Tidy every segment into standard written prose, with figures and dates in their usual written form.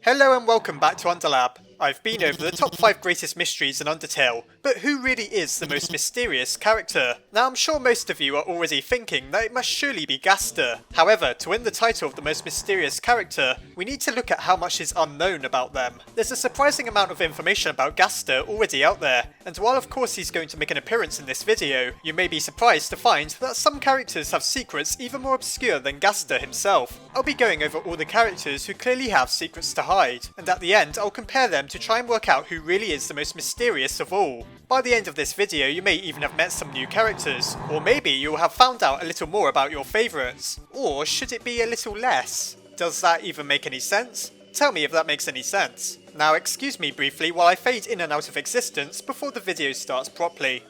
Hello and welcome back to Underlab. I've been over the top 5 greatest mysteries in Undertale, but who really is the most mysterious character? Now I'm sure most of you are already thinking that it must surely be Gaster. However, to win the title of the most mysterious character, we need to look at how much is unknown about them. There's a surprising amount of information about Gaster already out there, and while of course he's going to make an appearance in this video, you may be surprised to find that some characters have secrets even more obscure than Gaster himself. I'll be going over all the characters who clearly have secrets to hide, and at the end I'll compare them to try and work out who really is the most mysterious of all. By the end of this video you may even have met some new characters, or maybe you'll have found out a little more about your favourites. Or should it be a little less? Does that even make any sense? Tell me if that makes any sense. Now excuse me briefly while I fade in and out of existence before the video starts properly.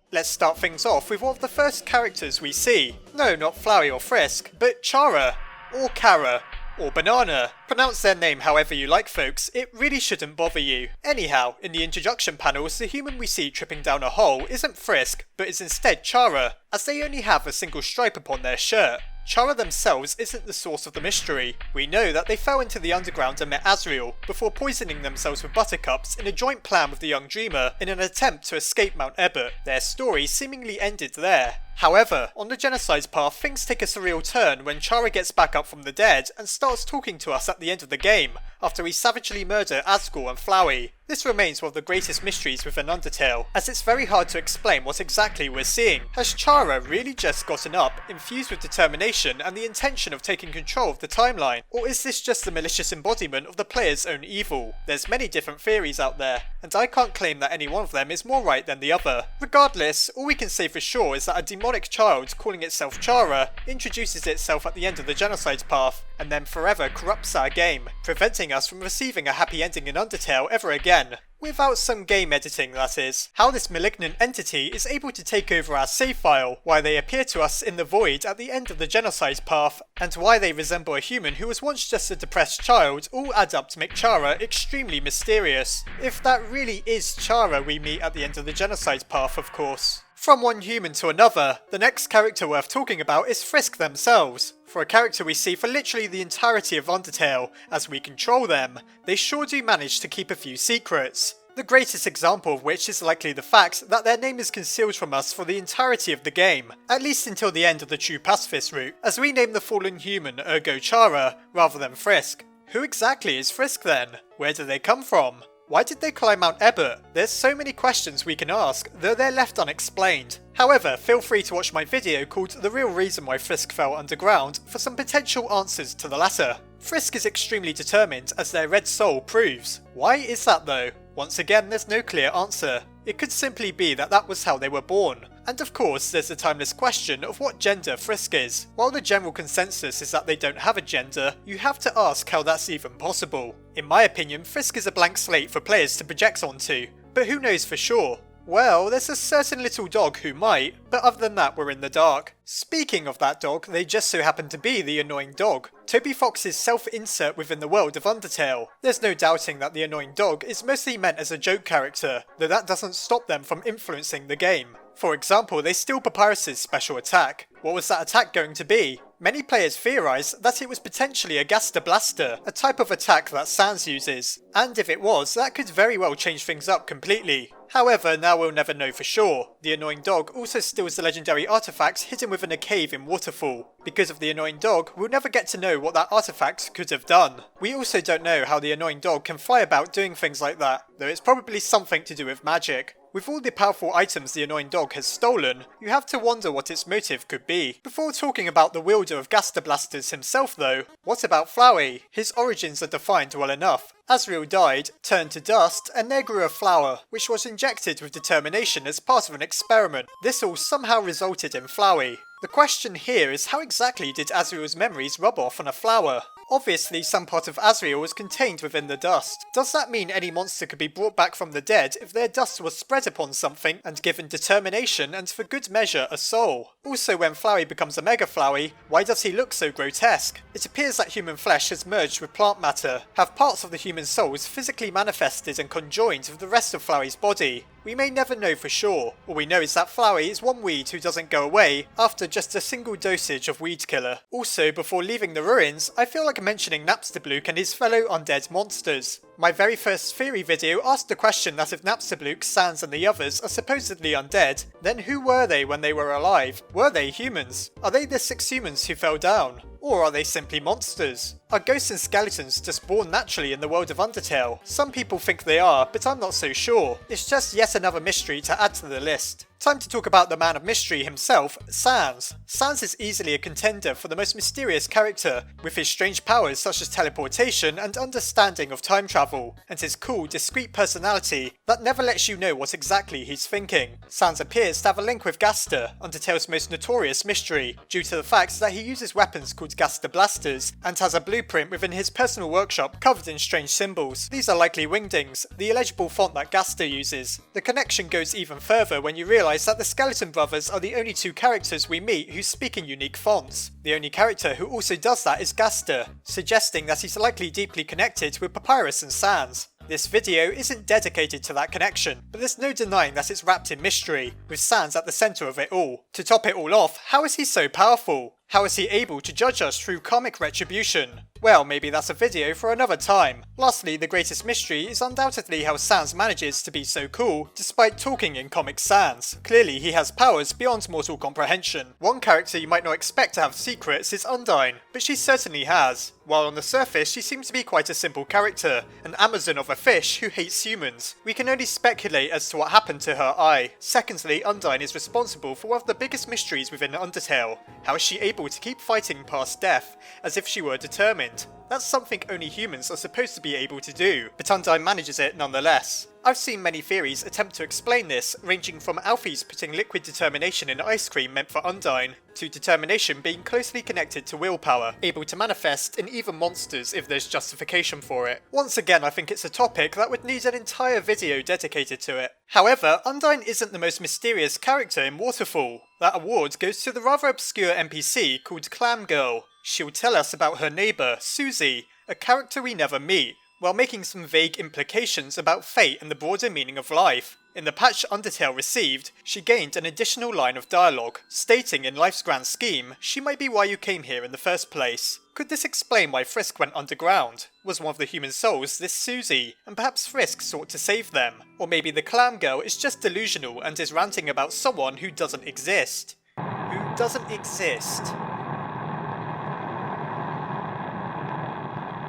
Let's start things off with one of the first characters we see. No, not Flowey or Frisk, but Chara, or Chara, or Banana. Pronounce their name however you like folks, it really shouldn't bother you. Anyhow, in the introduction panels, the human we see tripping down a hole isn't Frisk, but is instead Chara, as they only have a single stripe upon their shirt. Chara themselves isn't the source of the mystery. We know that they fell into the underground and met Asriel, before poisoning themselves with buttercups in a joint plan with the young dreamer in an attempt to escape Mount Ebott. Their story seemingly ended there. However, on the genocide path things take a surreal turn when Chara gets back up from the dead and starts talking to us at the end of the game, after we savagely murder Asgore and Flowey. This remains one of the greatest mysteries within Undertale, as it's very hard to explain what exactly we're seeing. Has Chara really just gotten up, infused with determination and the intention of taking control of the timeline? Or is this just the malicious embodiment of the player's own evil? There's many different theories out there, and I can't claim that any one of them is more right than the other. Regardless, all we can say for sure is that a demonic child calling itself Chara introduces itself at the end of the genocide path, and then forever corrupts our game, preventing us from receiving a happy ending in Undertale ever again. Without some game editing, that is. How this malignant entity is able to take over our save file, why they appear to us in the void at the end of the genocide path, and why they resemble a human who was once just a depressed child all add up to make Chara extremely mysterious. If that really is Chara we meet at the end of the genocide path, of course. From one human to another, the next character worth talking about is Frisk themselves. For a character we see for literally the entirety of Undertale, as we control them, they sure do manage to keep a few secrets. The greatest example of which is likely the fact that their name is concealed from us for the entirety of the game, at least until the end of the true pacifist route, as we name the fallen human ergo Chara, rather than Frisk. Who exactly is Frisk then? Where do they come from? Why did they climb Mount Ebott? There's so many questions we can ask, though they're left unexplained. However, feel free to watch my video called The Real Reason Why Frisk Fell Underground for some potential answers to the latter. Frisk is extremely determined, as their red soul proves. Why is that though? Once again, there's no clear answer. It could simply be that that was how they were born. And of course, there's the timeless question of what gender Frisk is. While the general consensus is that they don't have a gender, you have to ask how that's even possible. In my opinion, Frisk is a blank slate for players to project onto, but who knows for sure? Well, there's a certain little dog who might, but other than that we're in the dark. Speaking of that dog, they just so happen to be the annoying dog. Toby Fox's self-insert within the world of Undertale. There's no doubting that the annoying dog is mostly meant as a joke character, though that doesn't stop them from influencing the game. For example, they steal Papyrus's special attack. What was that attack going to be? Many players theorise that it was potentially a Gaster Blaster, a type of attack that Sans uses, and if it was, that could very well change things up completely. However, now we'll never know for sure. The annoying dog also steals the legendary artifacts hidden within a cave in Waterfall. Because of the annoying dog, we'll never get to know what that artifact could have done. We also don't know how the annoying dog can fly about doing things like that, though it's probably something to do with magic. With all the powerful items the annoying dog has stolen, you have to wonder what its motive could be. Before talking about the wielder of Gaster Blasters himself though, what about Flowey? His origins are defined well enough. Asriel died, turned to dust, and there grew a flower, which was injected with determination as part of an experiment. This all somehow resulted in Flowey. The question here is how exactly did Asriel's memories rub off on a flower? Obviously some part of Asriel was contained within the dust. Does that mean any monster could be brought back from the dead if their dust was spread upon something and given determination and for good measure a soul? Also, when Flowey becomes a Mega Flowey, why does he look so grotesque? It appears that human flesh has merged with plant matter, have parts of the human souls physically manifested and conjoined with the rest of Flowey's body. We may never know for sure. All we know is that Flowey is one weed who doesn't go away after just a single dosage of weed killer. Also, before leaving the ruins, I feel like mentioning Napsterblook and his fellow undead monsters. My very first theory video asked the question that if Napsterblook, Sans and the others are supposedly undead, then who were they when they were alive? Were they humans? Are they the 6 humans who fell down? Or are they simply monsters? Are ghosts and skeletons just born naturally in the world of Undertale? Some people think they are, but I'm not so sure. It's just yet another mystery to add to the list. Time to talk about the man of mystery himself, Sans. Sans is easily a contender for the most mysterious character, with his strange powers such as teleportation and understanding of time travel, and his cool, discreet personality that never lets you know what exactly he's thinking. Sans appears to have a link with Gaster, Undertale's most notorious mystery, due to the fact that he uses weapons called Gaster blasters, and has a blueprint within his personal workshop covered in strange symbols. These are likely wingdings, the illegible font that Gaster uses. The connection goes even further when you realise that the Skeleton Brothers are the only 2 characters we meet who speak in unique fonts. The only character who also does that is Gaster, suggesting that he's likely deeply connected with Papyrus and Sans. This video isn't dedicated to that connection, but there's no denying that it's wrapped in mystery, with Sans at the centre of it all. To top it all off, how is he so powerful? How is he able to judge us through karmic retribution? Well, maybe that's a video for another time. Lastly, the greatest mystery is undoubtedly how Sans manages to be so cool, despite talking in Comic Sans. Clearly he has powers beyond mortal comprehension. One character you might not expect to have secrets is Undyne, but she certainly has. While on the surface she seems to be quite a simple character, an Amazon of a fish who hates humans. We can only speculate as to what happened to her eye. Secondly, Undyne is responsible for one of the biggest mysteries within Undertale. How is she able to keep fighting past death, as if she were determined? That's something only humans are supposed to be able to do, but Undyne manages it nonetheless. I've seen many theories attempt to explain this, ranging from Alfie's putting liquid determination in ice cream meant for Undyne, to determination being closely connected to willpower, able to manifest in even monsters if there's justification for it. Once again, I think it's a topic that would need an entire video dedicated to it. However, Undyne isn't the most mysterious character in Waterfall. That award goes to the rather obscure NPC called Clam Girl. She'll tell us about her neighbour, Susie, a character we never meet, while making some vague implications about fate and the broader meaning of life. In the patch Undertale received, she gained an additional line of dialogue, stating in life's grand scheme, she might be why you came here in the first place. Could this explain why Frisk went underground? Was one of the human souls this Susie, and perhaps Frisk sought to save them? Or maybe the Clam Girl is just delusional and is ranting about someone who doesn't exist. Who doesn't exist?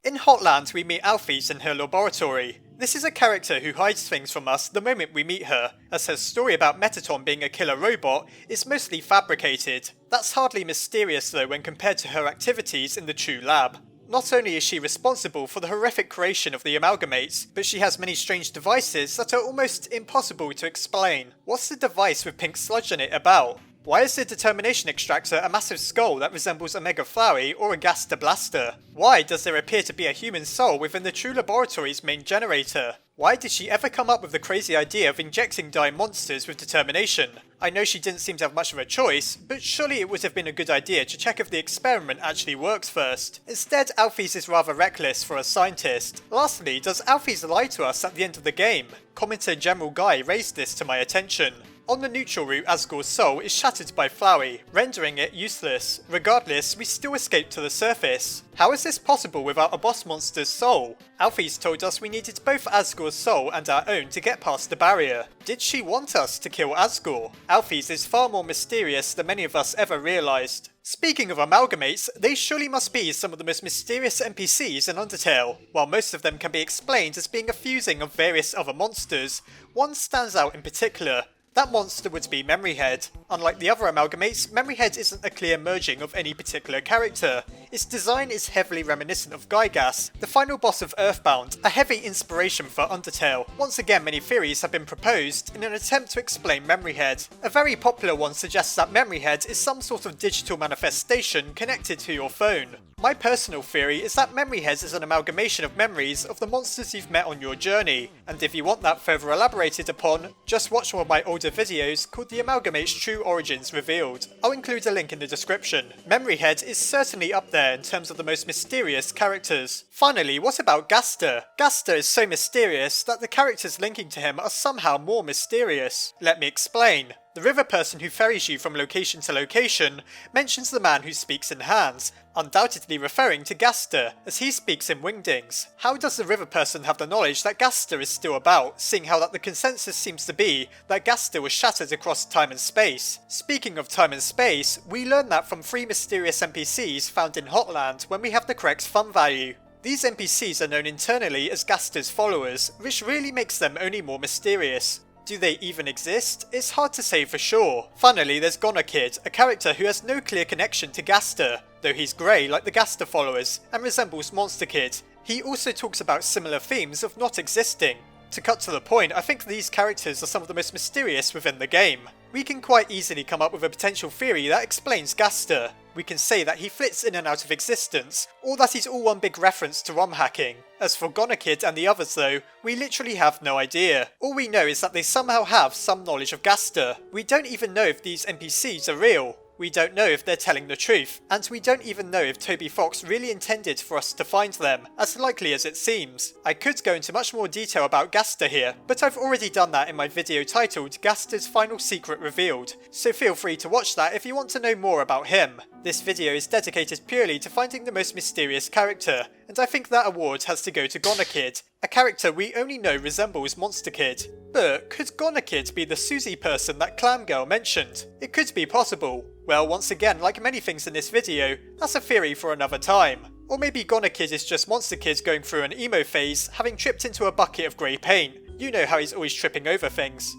In Hotland we meet Alphys in her laboratory. This is a character who hides things from us the moment we meet her, as her story about Metaton being a killer robot is mostly fabricated. That's hardly mysterious though when compared to her activities in the true lab. Not only is she responsible for the horrific creation of the amalgamates, but she has many strange devices that are almost impossible to explain. What's the device with pink sludge in it about? Why is the determination extractor a massive skull that resembles a Mega Flowey or a Gaster blaster? Why does there appear to be a human soul within the true laboratory's main generator? Why did she ever come up with the crazy idea of injecting dying monsters with determination? I know she didn't seem to have much of a choice, but surely it would have been a good idea to check if the experiment actually works first. Instead, Alphys is rather reckless for a scientist. Lastly, does Alphys lie to us at the end of the game? Commenter General Guy raised this to my attention. On the neutral route, Asgore's soul is shattered by Flowey, rendering it useless. Regardless, we still escape to the surface. How is this possible without a boss monster's soul? Alphys told us we needed both Asgore's soul and our own to get past the barrier. Did she want us to kill Asgore? Alphys is far more mysterious than many of us ever realised. Speaking of amalgamates, they surely must be some of the most mysterious NPCs in Undertale. While most of them can be explained as being a fusing of various other monsters, one stands out in particular. That monster would be Memoryhead. Unlike the other amalgamates, Memoryhead isn't a clear merging of any particular character. Its design is heavily reminiscent of Gygas, the final boss of Earthbound, a heavy inspiration for Undertale. Once again, many theories have been proposed in an attempt to explain Memoryhead. A very popular one suggests that Memoryhead is some sort of digital manifestation connected to your phone. My personal theory is that Memoryhead is an amalgamation of memories of the monsters you've met on your journey, and if you want that further elaborated upon, just watch one of my older videos called The Amalgamate's True true origins revealed. I'll include a link in the description. Memory Head is certainly up there in terms of the most mysterious characters. Finally, what about Gaster? Gaster is so mysterious that the characters linking to him are somehow more mysterious. Let me explain. The river person who ferries you from location to location mentions the man who speaks in hands, undoubtedly referring to Gaster, as he speaks in wingdings. How does the river person have the knowledge that Gaster is still about, seeing how that the consensus seems to be that Gaster was shattered across time and space? Speaking of time and space, we learn that from 3 mysterious NPCs found in Hotland when we have the correct fun value. These NPCs are known internally as Gaster's followers, which really makes them only more mysterious. Do they even exist? It's hard to say for sure. Finally, there's Goner Kid, a character who has no clear connection to Gaster, though he's grey like the Gaster followers and resembles Monster Kid. He also talks about similar themes of not existing. To cut to the point, I think these characters are some of the most mysterious within the game. We can quite easily come up with a potential theory that explains Gaster. We can say that he flits in and out of existence, or that he's all one big reference to ROM hacking. As for Goner Kid and the others though, we literally have no idea. All we know is that they somehow have some knowledge of Gaster. We don't even know if these NPCs are real. We don't know if they're telling the truth, and we don't even know if Toby Fox really intended for us to find them, as likely as it seems. I could go into much more detail about Gaster here, but I've already done that in my video titled Gaster's Final Secret Revealed, so feel free to watch that if you want to know more about him. This video is dedicated purely to finding the most mysterious character, and I think that award has to go to Goner Kid, a character we only know resembles Monster Kid. But could Goner Kid be the Susie person that Clam Girl mentioned? It could be possible. Well, once again, like many things in this video, that's a theory for another time. Or maybe Goner Kid is just Monster Kid going through an emo phase, having tripped into a bucket of grey paint. You know how he's always tripping over things.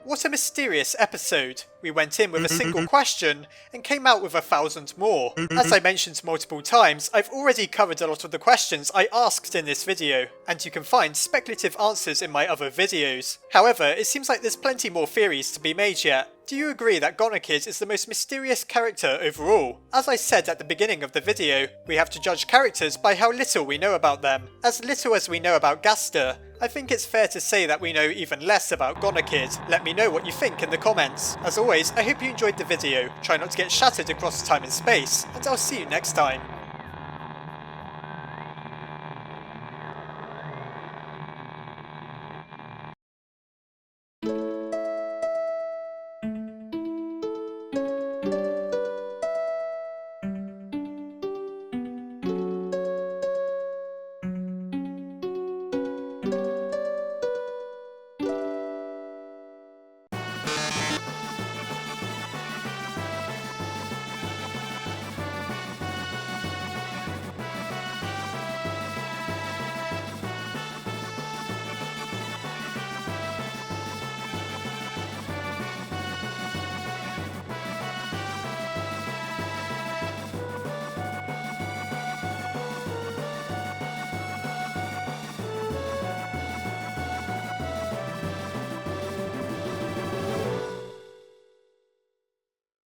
What a mysterious episode. We went in with a single question and came out with 1,000 more. As I mentioned multiple times, I've already covered a lot of the questions I asked in this video, and you can find speculative answers in my other videos. However, it seems like there's plenty more theories to be made yet. Do you agree that Goner Kid is the most mysterious character overall? As I said at the beginning of the video, we have to judge characters by how little we know about them. As little as we know about Gaster, I think it's fair to say that we know even less about Goner Kid. Let me know what you think in the comments. As always, I hope you enjoyed the video. Try not to get shattered across time and space, and I'll see you next time.